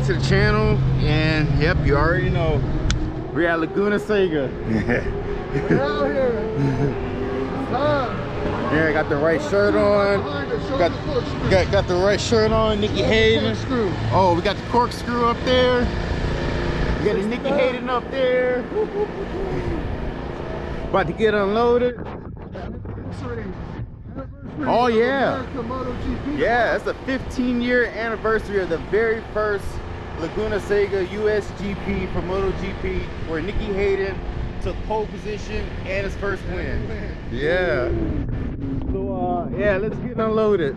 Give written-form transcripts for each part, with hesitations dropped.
back to the channel, and yep, you already know we're at Laguna Sega. We're out here. Yeah, I got the right shirt on. Got the right shirt on. Nicky Hayden. Oh, we got the corkscrew up there. We got the Nicky Hayden up there. About to get unloaded. Oh yeah. Yeah, it's the 15-year anniversary of the very first Laguna Sega USGP for MotoGP, where Nicky Hayden took pole position and his first win. Yeah. So yeah, let's get unloaded.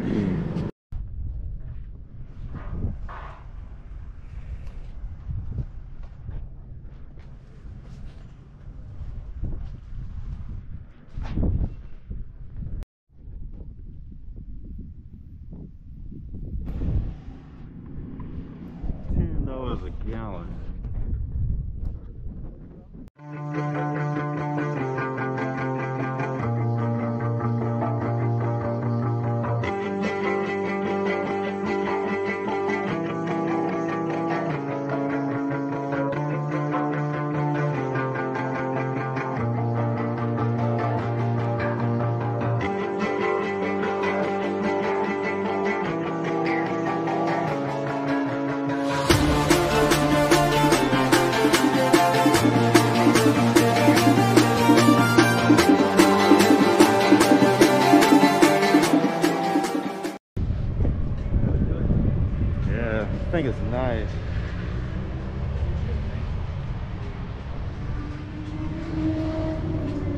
$10 a gallon. I think it's nice.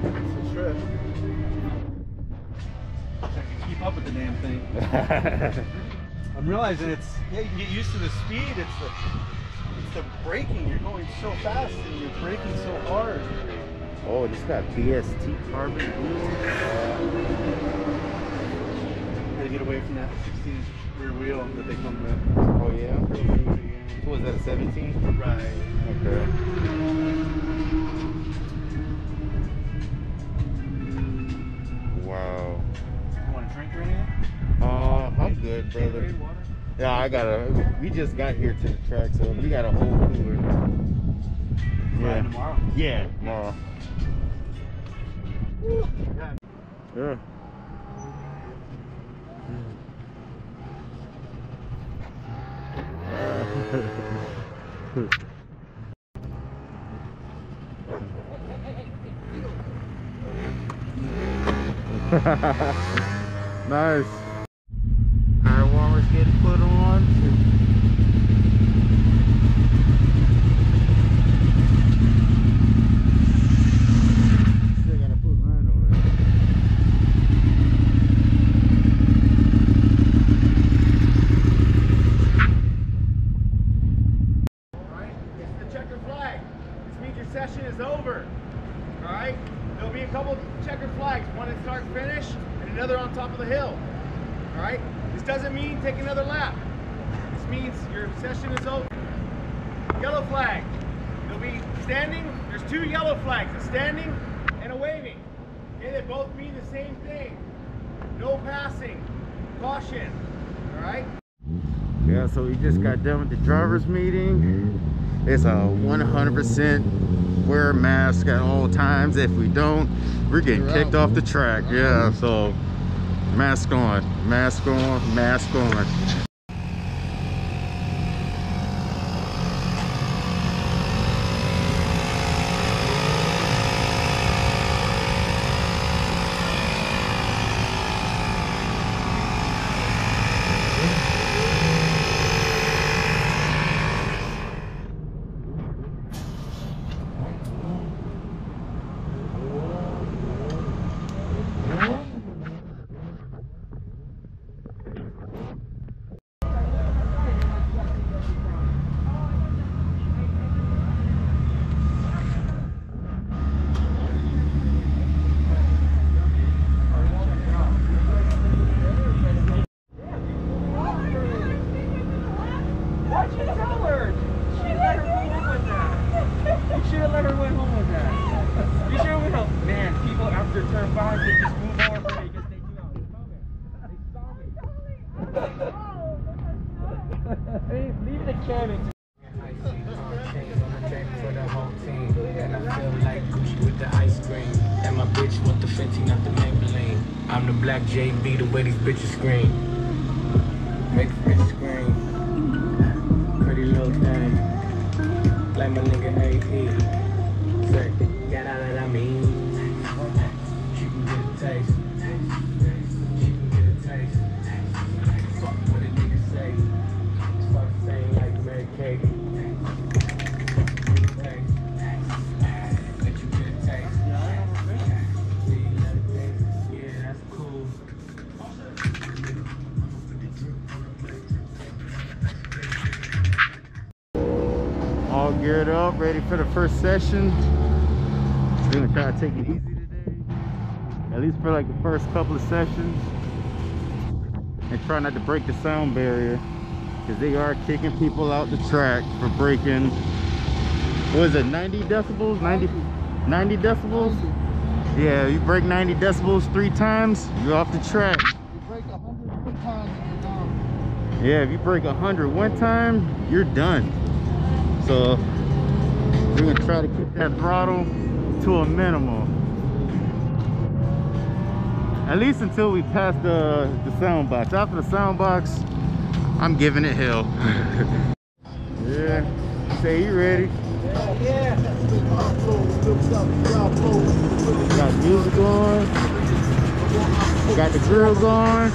It's a trip. I can keep up with the damn thing. I'm realizing it's, yeah, you can get used to the speed. It's the braking. You're going so fast and you're braking so hard. Oh, this got BST carbon wheels. They get away from that 16-inch rear wheel that they come with. Oh yeah? So was that a 17? Right. Okay. Wow. You want a drink or anything? I'm good, brother. Yeah, we just got here to the track, so we got a whole cooler. Yeah. Tomorrow? Yeah, tomorrow. Yeah. Nice. Tire warmers getting put on. Still gotta put mine on. Alright, it's the checker flag. This means your session is over. Alright? There'll be a couple of checkered flags, one at start finish and another on top of the hill. Alright? This doesn't mean take another lap. This means your session is over. Yellow flag. There'll be standing. There's two yellow flags, a standing and a waving. Okay, they both mean the same thing. No passing. Caution. Alright? Yeah, so we just got done with the driver's meeting. It's a 100% wear a mask at all times. If we don't, we're getting kicked off the track. Yeah, so mask on, mask on, mask on. after turn 5, they just move over because they knew I was coming. They saw me. Leave the cabin. scream. And my bitch want the Fenty, not the Maybelline. I'm the black JB, the way these bitches scream. Make the bitch scream. Pretty little thing. Like my nigga A.E. Say, yeah, that I mean. She can get a taste. She can get a taste. Fuck what a nigga say. Fuck saying like Mary Kate. All geared up, ready for the first session. We're gonna try to take it easy today, at least for like the first couple of sessions, and try not to break the sound barrier, because they are kicking people out the track for breaking, what is it, 90 decibels? 90 decibels? Yeah, you break 90 decibels 3 times, you're off the track. You break 100 times and you're done. Yeah, if you break 100 one time, you're done. So we're gonna try to keep that throttle to a minimum, at least until we pass the sound box. After the sound box, I'm giving it hell. Yeah, say you ready? Yeah. Got music on, got the grill going.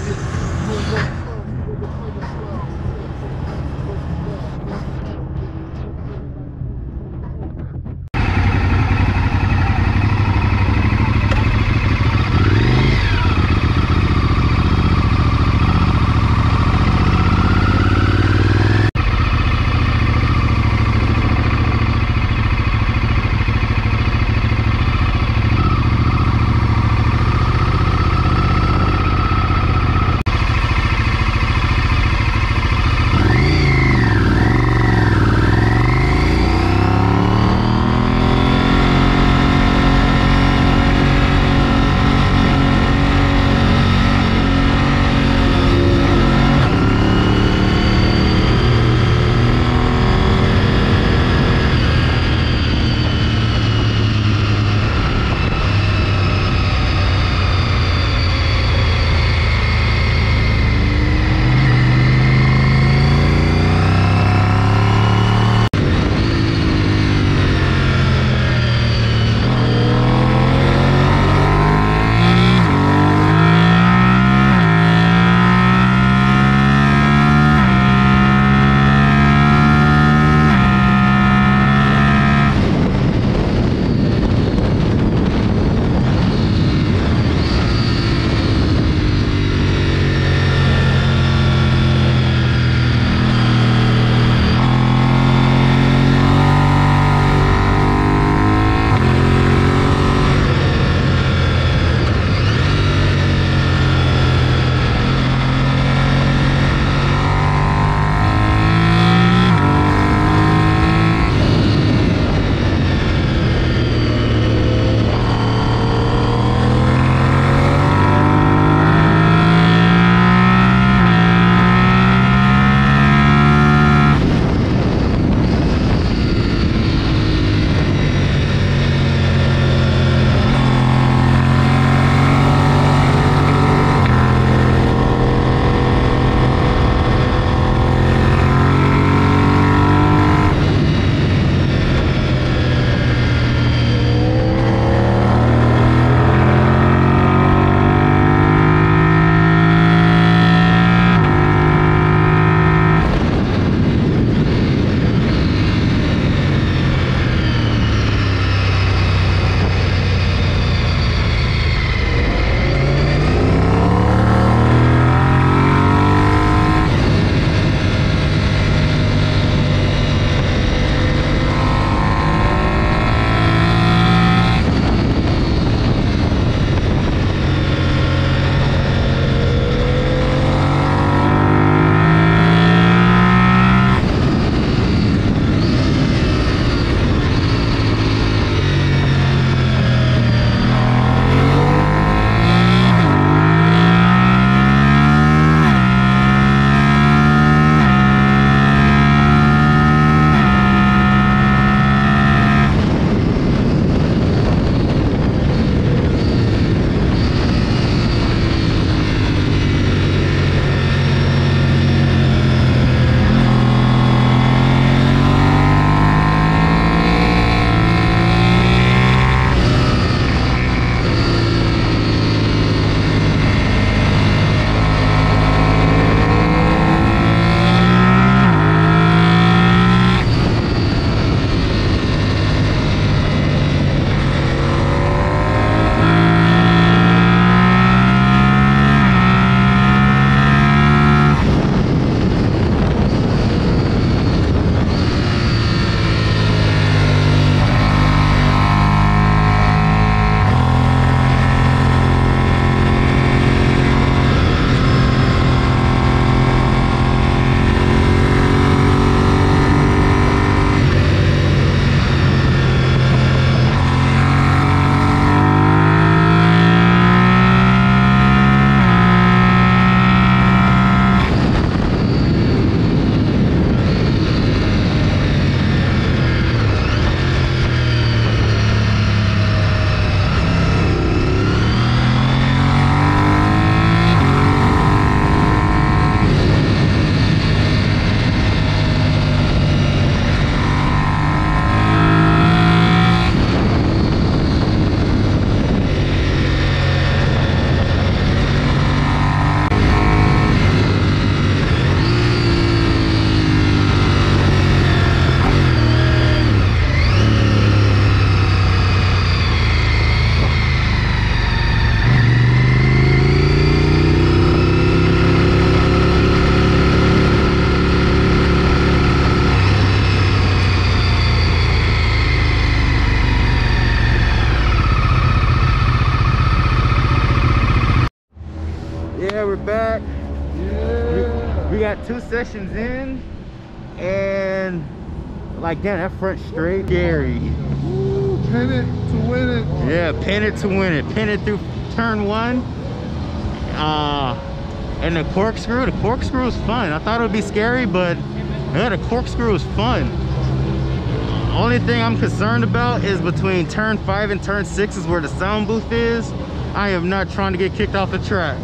2 sessions in, and like, damn, that front straight scary. Ooh, pin it to win it. Yeah, pin it to win it. Pin it through turn 1. And the corkscrew is fun. I thought it would be scary, but yeah, the corkscrew is fun. Only thing I'm concerned about is between turn 5 and turn 6 is where the sound booth is. I am not trying to get kicked off the track.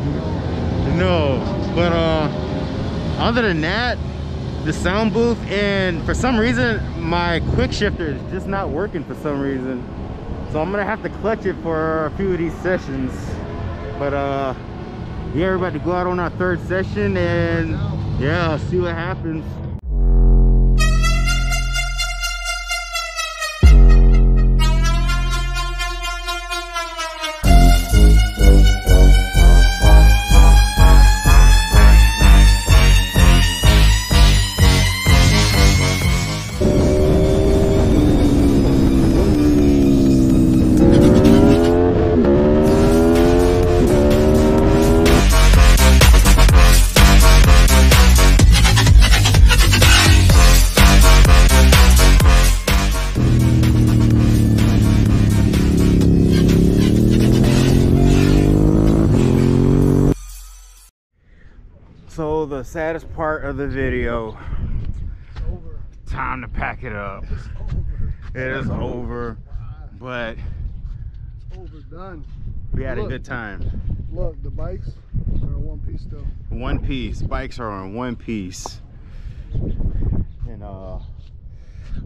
No, but other than that, the sound booth, and for some reason my quick shifter is just not working for some reason. So I'm gonna have to clutch it for a few of these sessions. But yeah, we're about to go out on our 3rd session, and yeah, see what happens. So the saddest part of the video, time to pack it up. It is over, but Overdone. we had a good time. Look, the bikes are in one piece still. One piece. Bikes are on one piece. And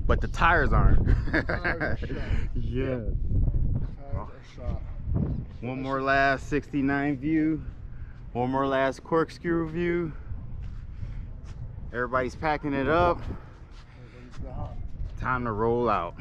but the tires aren't. Tires are shot. Yeah. Tires are shot. One more last 69 view. One more last corkscrew view. Everybody's packing it up. Time to roll out.